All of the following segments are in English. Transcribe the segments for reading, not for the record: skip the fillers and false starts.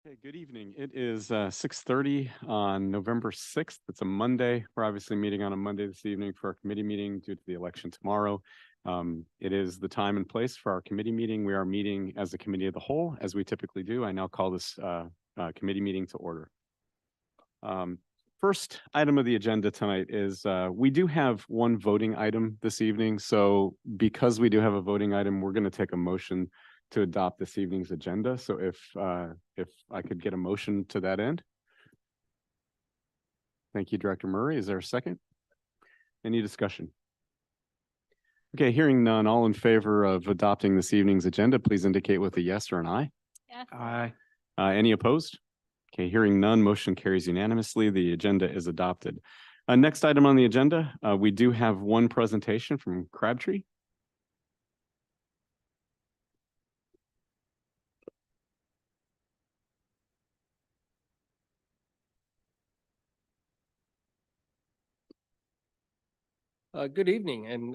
Okay, good evening. It is 6:30 on November 6th. It's a Monday. We're obviously meeting on a Monday this evening for our committee meeting due to the election tomorrow. It is the time and place for our committee meeting. We are meeting as a committee of the whole, as we typically do. I now call this committee meeting to order. First item of the agenda tonight is we do have one voting item this evening. So because we do have a voting item, we're going to take a motion to adopt this evening's agenda. So if I could get a motion to that end. Thank you, Director Murray. Is there a second? Any discussion? Okay, hearing none, all in favor of adopting this evening's agenda, please indicate with a yes or an aye. Yes. Aye. Any opposed? Okay, hearing none, motion carries unanimously. The agenda is adopted. Next item on the agenda, we do have one presentation from Crabtree. Good evening, and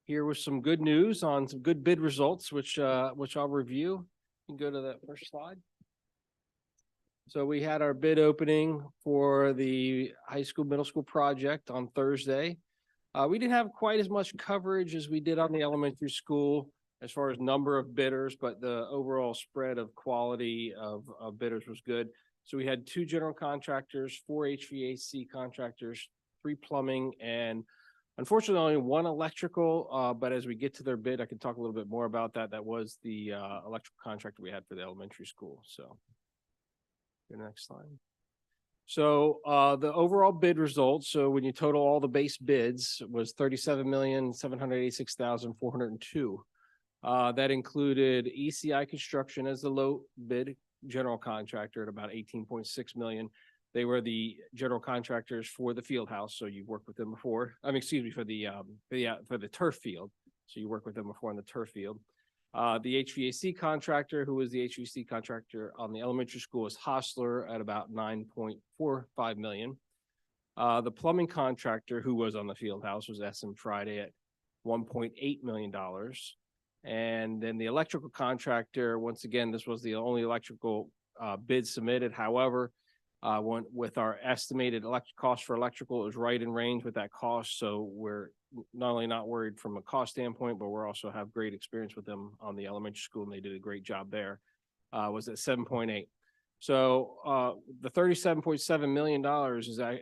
here was some good news on some good bid results, which I'll review. You can go to that first slide. So we had our bid opening for the high school, middle school project on Thursday. We didn't have quite as much coverage as we did on the elementary school as far as number of bidders, but the overall spread of quality of bidders was good. So we had 2 general contractors, 4 HVAC contractors, 3 plumbing, and unfortunately only 1 electrical. But as we get to their bid, I can talk a little bit more about that. That was the electrical contractor we had for the elementary school. So the next slide. So the overall bid results, so when you total all the base bids, was $37,786,402. That included ECI Construction as the low bid general contractor at about $18.6 million. They were the general contractors for the field house, so you've worked with them before. I mean, excuse me, for the turf field. So you worked with them before on the turf field. The HVAC contractor, who was the HVAC contractor on the elementary school, is Hostler at about $9.45 million. The plumbing contractor, who was on the field house, was SM Friday at $1.8 million. And then the electrical contractor, once again, this was the only electrical bid submitted. However, with our estimated cost for electrical, it was right in range with that cost. So we're not only not worried from a cost standpoint, but we're also have great experience with them on the elementary school, and they did a great job there. Was at 7.8. So the $37.7 million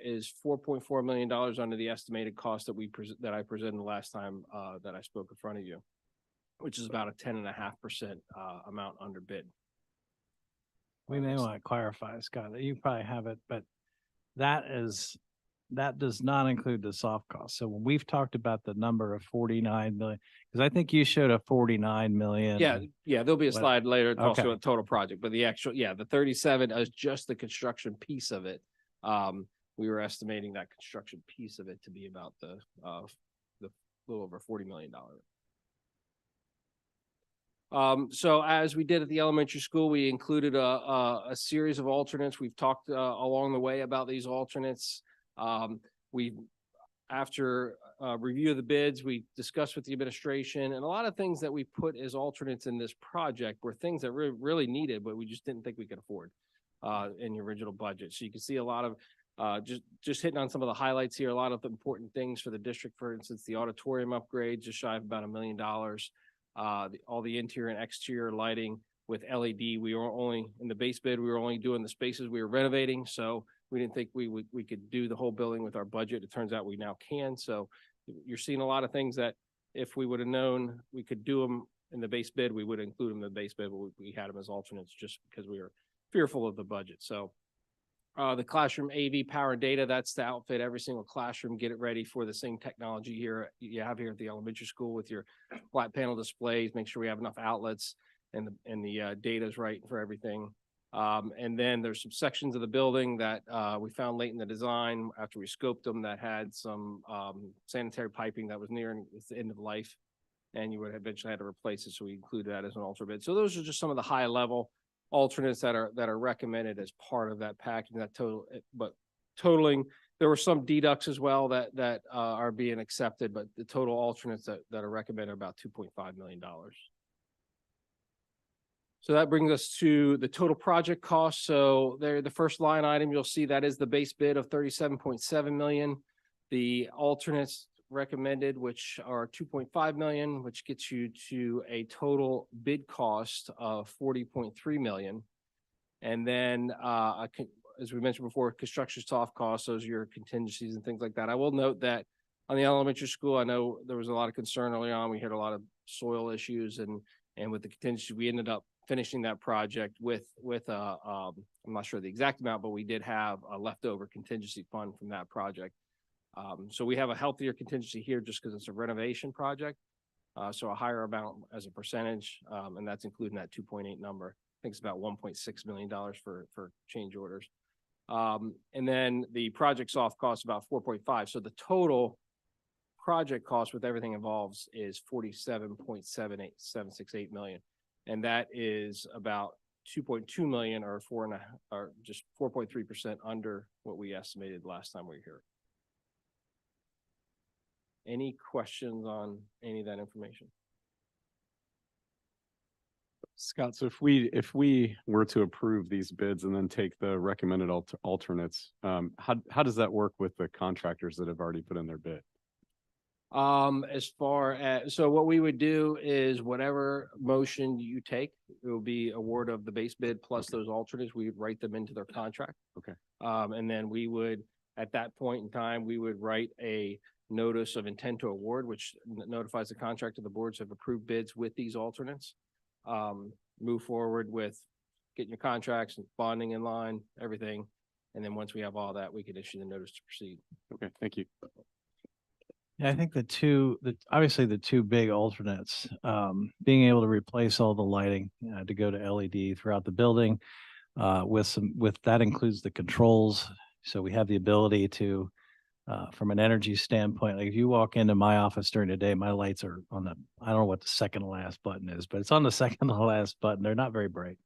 is $4.4 million under the estimated cost that I presented the last time that I spoke in front of you, which is about a 10.5% amount under bid. We may want to clarify, Scott, that you probably have it, but that does not include the soft cost. So when we've talked about the number of 49 million, because I think you showed a 49 million. Yeah, there'll be a slide later. It's also Okay. a total project, but the actual, the 37 is just the construction piece of it. We were estimating that construction piece of it to be about the little over $40 million. So as we did at the elementary school, we included a series of alternates. We've talked along the way about these alternates. After review of the bids, we discussed with the administration, and a lot of things that we put as alternates in this project were things that really needed, but we just didn't think we could afford in the original budget. So you can see a lot of just hitting on some of the highlights here, a lot of important things for the district. For instance, the auditorium upgrade, just shy of about $1 million. All the interior and exterior lighting with LED. We were only in the base bid. We were only doing the spaces we were renovating. So we didn't think we could do the whole building with our budget. It turns out we now can. So you're seeing a lot of things that if we would have known we could do them in the base bid, we would include them in the base bid, but we had them as alternates just because we were fearful of the budget. So the classroom AV power and data, that's to outfit every single classroom, get it ready for the same technology here you have here at the elementary school with your flat panel displays, make sure we have enough outlets and the data is right for everything. And then there's some sections of the building that we found late in the design after we scoped them that had some sanitary piping that was near the end of life, and you would eventually have to replace it. So we included that as an alternate bid. So those are just some of the high level alternates that are recommended as part of that package. That totaling, there were some deducts as well that are being accepted, but the total alternates that are recommended are about $2.5 million. So that brings us to the total project cost. So there, the first line item, you'll see that is the base bid of 37.7 million. The alternates recommended, which are 2.5 million, which gets you to a total bid cost of 40.3 million. And then, as we mentioned before, construction soft costs, those are your contingencies and things like that. I will note that on the elementary school, I know there was a lot of concern early on. We had a lot of soil issues and with the contingency, we ended up finishing that project with I'm not sure the exact amount, but we did have a leftover contingency fund from that project. So we have a healthier contingency here just because it's a renovation project. So a higher amount as a percentage, and that's including that 2.8 number. I think it's about $1.6 million for change orders. And then the project soft cost about 4.5. So the total project cost with everything involves is 47.76768 million. And that is about 2.2 million or just 4.3% under what we estimated last time we were here. Any questions on any of that information? Scott, so if we were to approve these bids and then take the recommended alternates, how does that work with the contractors that have already put in their bid? As far as, so what we would do is whatever motion you take, it will be award of the base bid plus those alternates. We would write them into their contract. Okay. And then we would, at that point in time, we would write a notice of intent to award, which notifies the contractor the boards have approved bids with these alternates. Move forward with getting your contracts and bonding in line, everything. And then once we have all that, we can issue the notice to proceed. Okay, thank you. Yeah, I think obviously the two big alternates, being able to replace all the lighting to go to LED throughout the building, with that includes the controls. So we have the ability to, from an energy standpoint, like if you walk into my office during the day, my lights are on I don't know what the second to last button is, but it's on the second to last button. They're not very bright.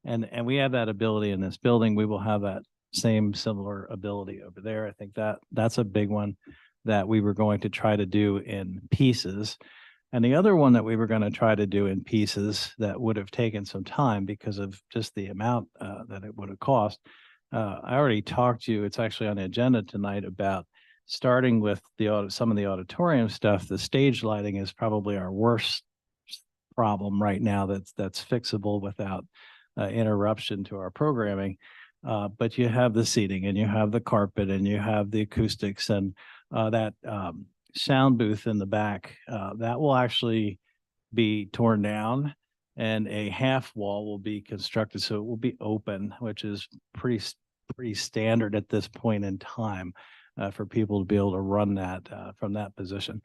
And we have that ability in this building. We will have that similar ability over there. I think that's a big one that we were going to try to do in pieces. And the other one that we were going to try to do in pieces that would have taken some time because of just the amount that it would have cost. I already talked to you, it's actually on the agenda tonight, about starting with some of the auditorium stuff. The stage lighting is probably our worst problem right now that's fixable without interruption to our programming. But you have the seating and you have the carpet and you have the acoustics and that sound booth in the back, that will actually be torn down and a half wall will be constructed. So it will be open, which is pretty standard at this point in time for people to be able to run that from that position.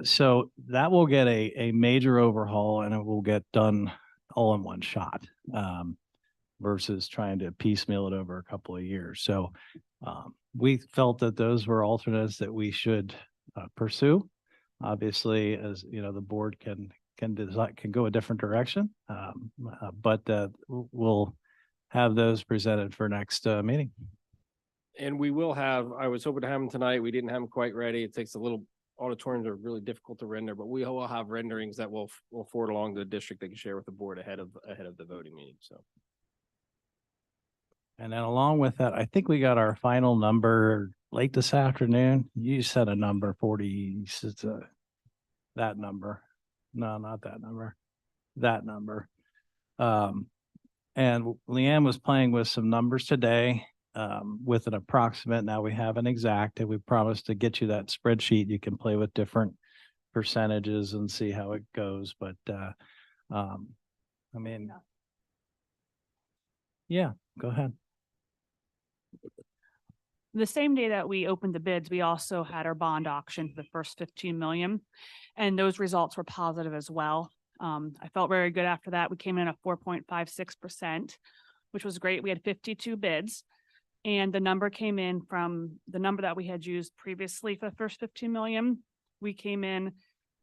So that will get a major overhaul and it will get done all in one shot versus trying to piecemeal it over a couple of years. So we felt that those were alternates that we should pursue. Obviously, as you know, the board can go a different direction, but we'll have those presented for next meeting. And we will have, I was hoping to have them tonight. We didn't have them quite ready. It takes a little, auditoriums are really difficult to render, but we will have renderings that will forward along to the district they can share with the board ahead of the voting meeting. So. And then along with that, I think we got our final number late this afternoon. You said a number 40, that number. No, not that number. That number. And Leanne was playing with some numbers today with an approximate. Now we have an exact, and we promised to get you that spreadsheet. You can play with different percentages and see how it goes. But I mean, yeah, go ahead. The same day that we opened the bids, we also had our bond auction for the first 15 million, and those results were positive as well. I felt very good after that. We came in at 4.56%, which was great. We had 52 bids, and the number came in from the number that we had used previously for the first 15 million. We came in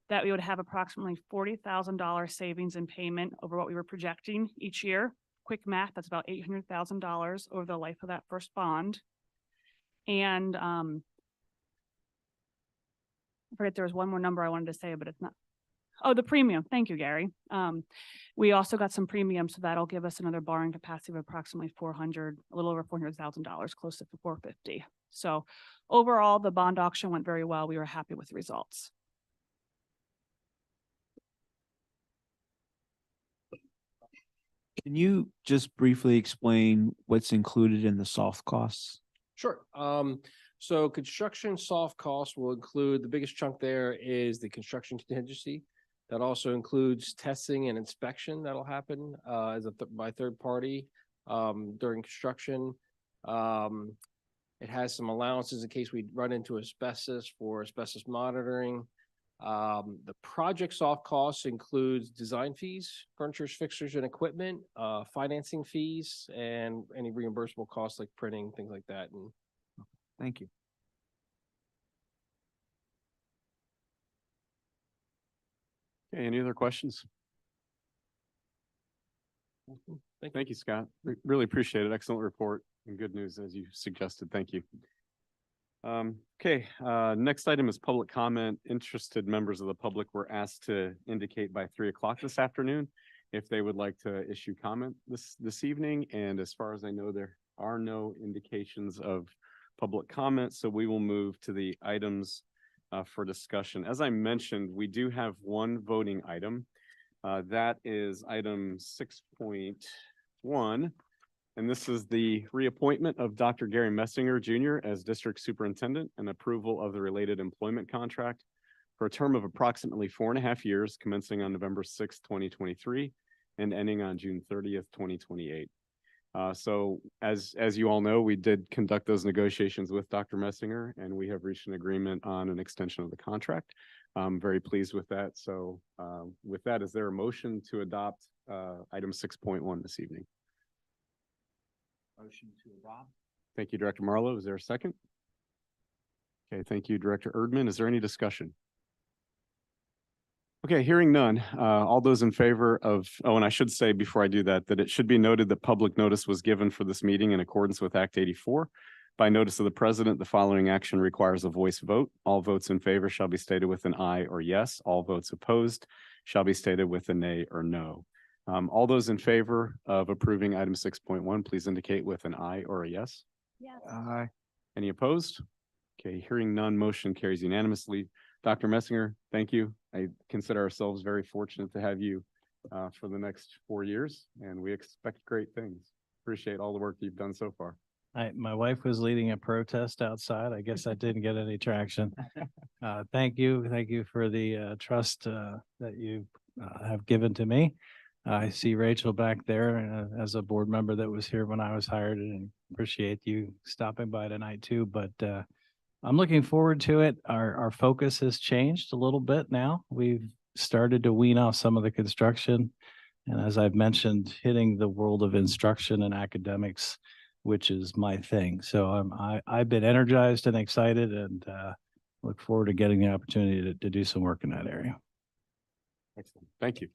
that we would have approximately $40,000 savings in payment over what we were projecting each year. Quick math, that's about $800,000 over the life of that first bond. And I forget, there was one more number I wanted to say, but it's not. Oh, the premium. Thank you, Gary. We also got some premium, so that'll give us another borrowing capacity of approximately a little over $400,000, close to 450. So overall, the bond auction went very well. We were happy with the results. Can you just briefly explain what's included in the soft costs? Sure. So construction soft costs will include, the biggest chunk there is the construction contingency. That also includes testing and inspection that'll happen by third party during construction. It has some allowances in case we run into asbestos for asbestos monitoring. The project soft costs includes design fees, furniture, fixtures, and equipment, financing fees, and any reimbursable costs like printing, things like that. And Thank you. Okay, any other questions? thank Thank you, Scott. Really appreciate it. Excellent report and good news as you suggested. Thank you. Okay, next item is public comment. Interested members of the public were asked to indicate by 3 o'clock this afternoon if they would like to issue comment this evening. And as far as I know, there are no indications of public comment, so we will move to the items for discussion. As I mentioned, we do have one voting item. That is item 6.1. And this is the reappointment of Dr. Gary Messinger Jr. as District Superintendent and approval of the related employment contract for a term of approximately 4.5 years, commencing on November 6th, 2023, and ending on June 30th, 2028. So as you all know, we did conduct those negotiations with Dr. Messinger, and we have reached an agreement on an extension of the contract. I'm very pleased with that. So with that, is there a motion to adopt item 6.1 this evening? Motion to adopt. Thank you, Director Marlowe. Is there a second? Okay, thank you, Director Erdman. Is there any discussion? Okay, hearing none. All those in favor of, oh, and I should say before I do that, that it should be noted that public notice was given for this meeting in accordance with Act 84. By notice of the president, the following action requires a voice vote. All votes in favor shall be stated with an aye or yes. All votes opposed shall be stated with a nay or no. All those in favor of approving item 6.1, please indicate with an aye or a yes. Yes. Aye. Any opposed? Okay, hearing none, motion carries unanimously. Dr. Messinger, thank you. I consider ourselves very fortunate to have you for the next 4 years, and we expect great things. Appreciate all the work you've done so far. My wife was leading a protest outside. I guess I didn't get any traction. Thank you. Thank you for the trust that you have given to me. I see Rachel back there as a board member that was here when I was hired, and appreciate you stopping by tonight too. But I'm looking forward to it. Our focus has changed a little bit now. We've started to wean off some of the construction. And as I've mentioned, hitting the world of instruction and academics, which is my thing. So I've been energized and excited, and look forward to getting the opportunity to do some work in that area. Excellent. Thank you.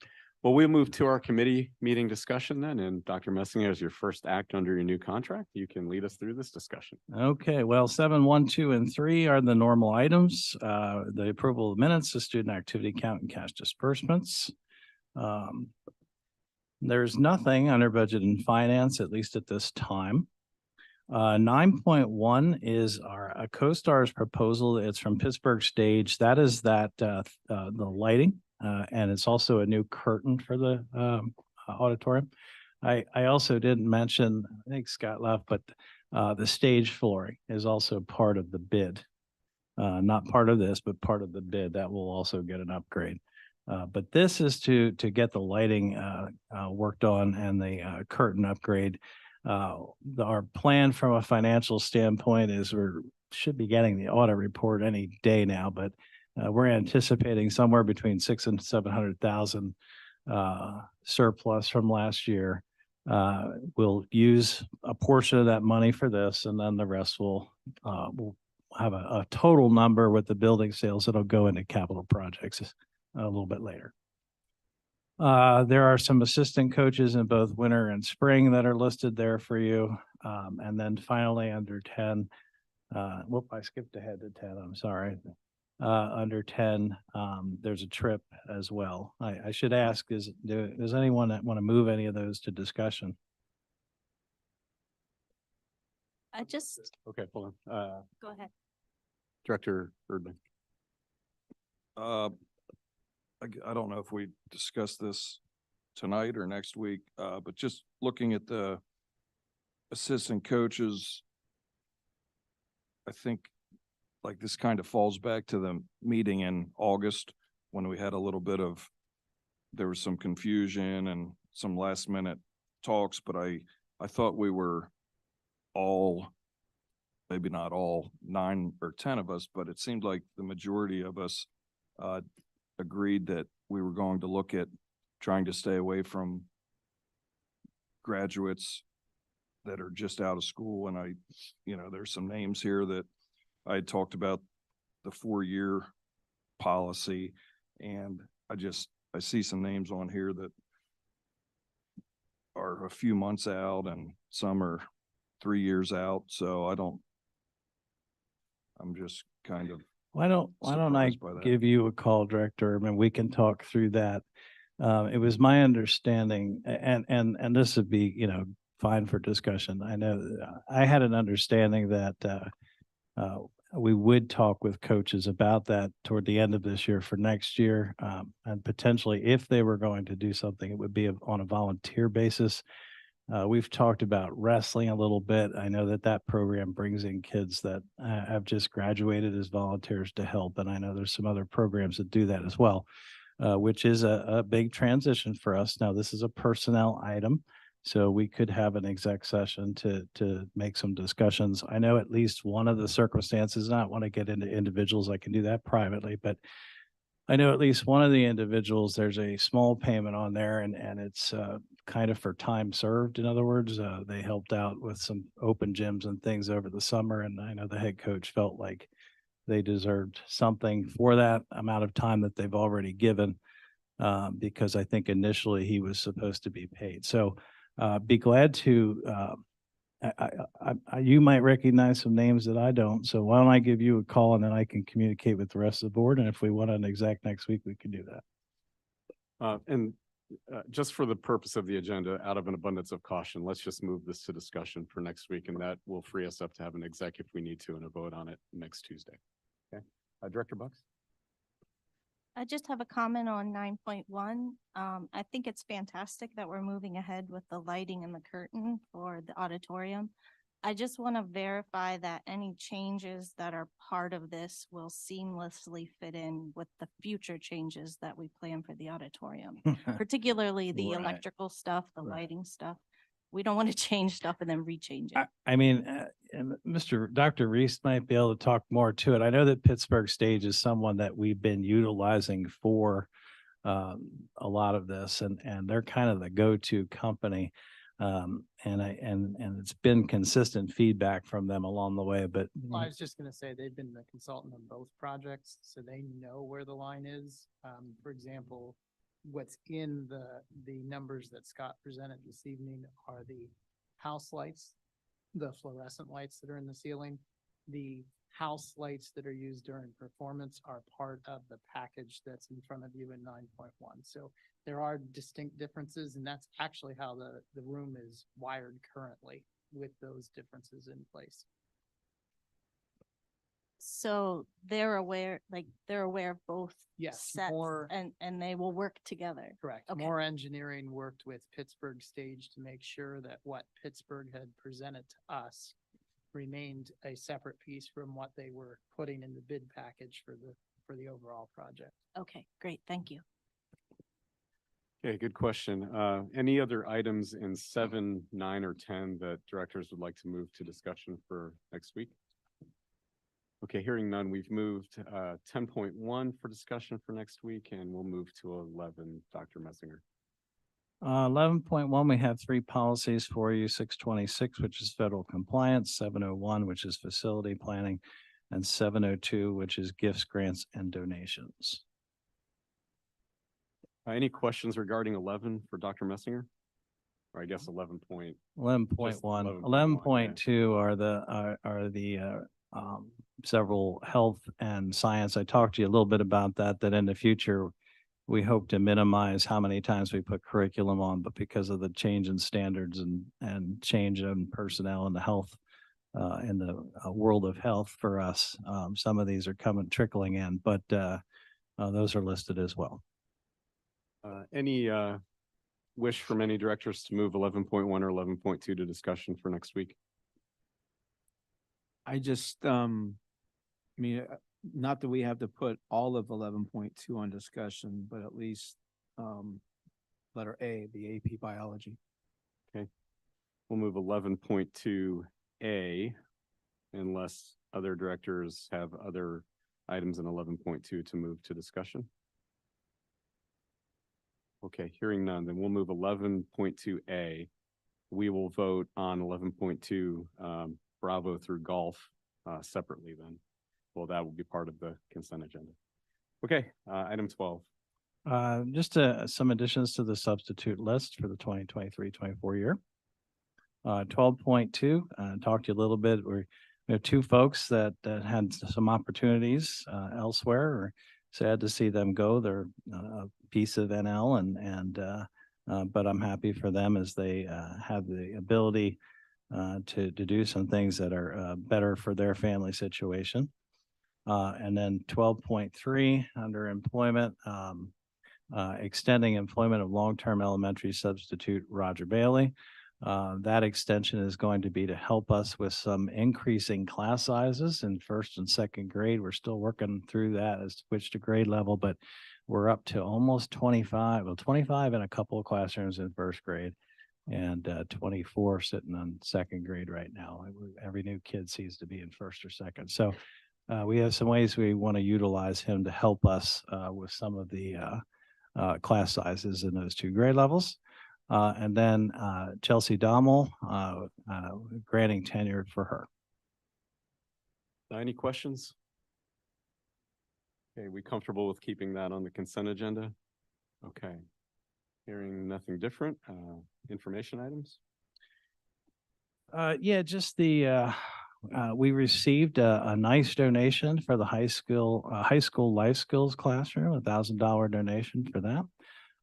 Well, we'll move to our committee meeting discussion then, and Dr. Messinger, as your first act under your new contract, you can lead us through this discussion. Okay, well, 7, 1, 2, and 3 are the normal items. The approval of minutes, the student activity count, and cash disbursements. There's nothing under budget and finance, at least at this time. 9.1 is our CoStar's proposal. It's from Pittsburgh Stage. That is the lighting, and it's also a new curtain for the auditorium. I also didn't mention, I think Scott left, but the stage flooring is also part of the bid. Not part of this, but part of the bid. That will also get an upgrade. But this is to get the lighting worked on and the curtain upgrade. Our plan from a financial standpoint is should be getting the audit report any day now, but we're anticipating somewhere between 600,000 and 700,000 surplus from last year. We'll use a portion of that money for this, and then the rest will have a total number with the building sales that'll go into capital projects a little bit later. There are some assistant coaches in both winter and spring that are listed there for you. And then finally under 10, I skipped ahead to 10, I'm sorry. under 10, there's a trip as well. I should ask, does anyone that want to move any of those to discussion? I just, Okay, hold on. go ahead. Director Erdman. I don't know if we discuss this tonight or next week, but just looking at the assistant coaches, I think like this kind of falls back to the meeting in August when we had a little bit of, there was some confusion and some last minute talks, but I thought we were all, maybe not all 9 or 10 of us, but it seemed like the majority of us agreed that we were going to look at trying to stay away from graduates that are just out of school. And there's some names here that I had talked about the 4-year policy, and I see some names on here that are a few months out and some are 3 years out. So I'm just kind of, Why don't I surprised by that. give you a call, Director? I mean, we can talk through that. It was my understanding, and this would be, fine for discussion. I know I had an understanding that we would talk with coaches about that toward the end of this year for next year. And potentially if they were going to do something, it would be on a volunteer basis. We've talked about wrestling a little bit. I know that program brings in kids that have just graduated as volunteers to help. And I know there's some other programs that do that as well, which is a big transition for us. Now, this is a personnel item, so we could have an exec session to make some discussions. I know at least one of the circumstances, and I don't want to get into individuals, I can do that privately, but I know at least one of the individuals, there's a small payment on there, and it's kind of for time served. In other words, they helped out with some open gyms and things over the summer, and I know the head coach felt like they deserved something for that amount of time that they've already given, because I think initially he was supposed to be paid. So be glad to, you might recognize some names that I don't. So why don't I give you a call and then I can communicate with the rest of the board. And if we want an exec next week, we can do that. And just for the purpose of the agenda, out of an abundance of caution, let's just move this to discussion for next week, and that will free us up to have an exec if we need to and a vote on it next Tuesday. Okay. Director Bucks? I just have a comment on 9.1. I think it's fantastic that we're moving ahead with the lighting and the curtain for the auditorium. I just want to verify that any changes that are part of this will seamlessly fit in with the future changes that we plan for the auditorium, particularly the Right. electrical stuff, the Right. lighting stuff. We don't want to change stuff and then rechange it. I mean, and Dr. Reese might be able to talk more to it. I know that Pittsburgh Stage is someone that we've been utilizing for a lot of this, and they're kind of the go-to company. And it's been consistent feedback from them along the way, but Well, I was just gonna say, they've been the consultant on both projects, so they know where the line is. For example, what's in the numbers that Scott presented this evening are the house lights, the fluorescent lights that are in the ceiling. The house lights that are used during performance are part of the package that's in front of you in 9.1. So there are distinct differences, and that's actually how the room is wired currently, with those differences in place. So they're aware of both Yes, sets more, and they will work together. correct. Okay. More engineering worked with Pittsburgh Stage to make sure that what Pittsburgh had presented to us remained a separate piece from what they were putting in the bid package for the overall project. Okay, great. Thank you. Okay, good question. Any other items in 7, 9, or 10 that directors would like to move to discussion for next week? Okay, hearing none, we've moved 10.1 for discussion for next week, and we'll move to 11. Dr. Messinger. 11.1, we have 3 policies for you: 626, which is federal compliance; 701, which is facility planning; and 702, which is gifts, grants, and donations. Any questions regarding 11 for Dr. Messinger? Or I guess 11 point. 11.1, 11.1, 11.2 are the several health and science. I talked to you a little bit about that, that in the future, we hope to minimize how many times we put curriculum on, but because of the change in standards and change in personnel in the health, in the world of health for us, some of these are trickling in, but those are listed as well. Any wish from any directors to move 11.1 or 11.2 to discussion for next week? I just, mean, not that we have to put all of 11.2 on discussion, but at least, letter A, the AP biology. We'll move 11.2A unless other directors have other items in 11.2 to move to discussion. Okay, hearing none, then we'll move 11.2A. We will vote on 11.2 Bravo through golf separately then. Well, that will be part of the consent agenda. Okay, item 12. Just some additions to the substitute list for the 2023-24 year. 12.2, talked to you a little bit. We have two folks that had some opportunities elsewhere, or sad to see them go. They're a piece of NL but I'm happy for them as they have the ability to do some things that are better for their family situation. And then 12.3 under employment, extending employment of long-term elementary substitute Roger Bailey. That extension is going to be to help us with some increasing class sizes in first and second grade. We're still working through that as to which to grade level, but we're up to almost 25, well, 25 in a couple of classrooms in first grade and 24 sitting on second grade right now. Every new kid seems to be in first or second. So we have some ways we want to utilize him to help us with some of the class sizes in those two grade levels. And then Chelsea Dommel, granting tenure for her. Any questions? Okay, we comfortable with keeping that on the consent agenda? Okay. Hearing nothing different, information items? Yeah, just the we received a nice donation for the high school life skills classroom, $1,000 donation for that.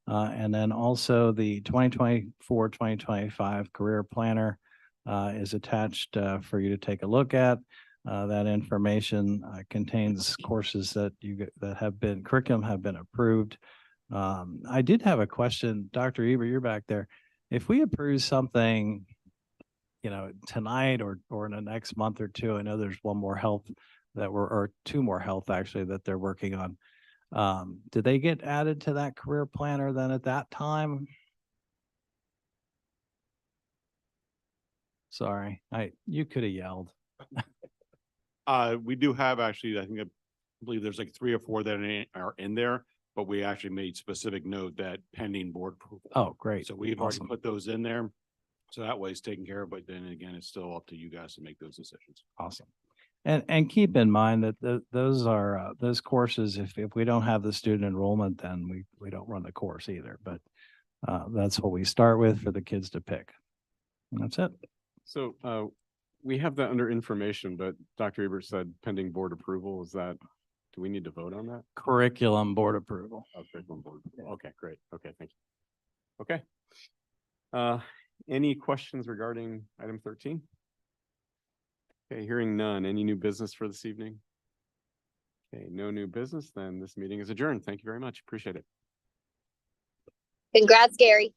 And then also the 2024-2025 career planner is attached for you to take a look at. That information contains courses that curriculum have been approved. I did have a question, Dr. Eber, you're back there. If we approve something, tonight or in the next month or two, I know there's one more health or two more health actually that they're working on. Did they get added to that career planner then at that time? Sorry, you could have yelled. We do have actually, I believe there's like 3 or 4 that are in there, but we actually made specific note that pending board approval. Oh, great. So we've Awesome. already put those in there. So that way it's taken care of, but then again, it's still up to you guys to make those decisions. Awesome. And keep in mind that those are those courses, if we don't have the student enrollment, then we don't run the course either. But that's what we start with for the kids to pick. And that's it. So we have that under information, but Dr. Ebert said pending board approval. Do we need to vote on that? Curriculum board approval. Oh, curriculum board. Okay, great. Okay, thank you. Okay. Any questions regarding item 13? Okay, hearing none. Any new business for this evening? Okay, no new business, then this meeting is adjourned. Thank you very much. Appreciate it. Congrats, Gary.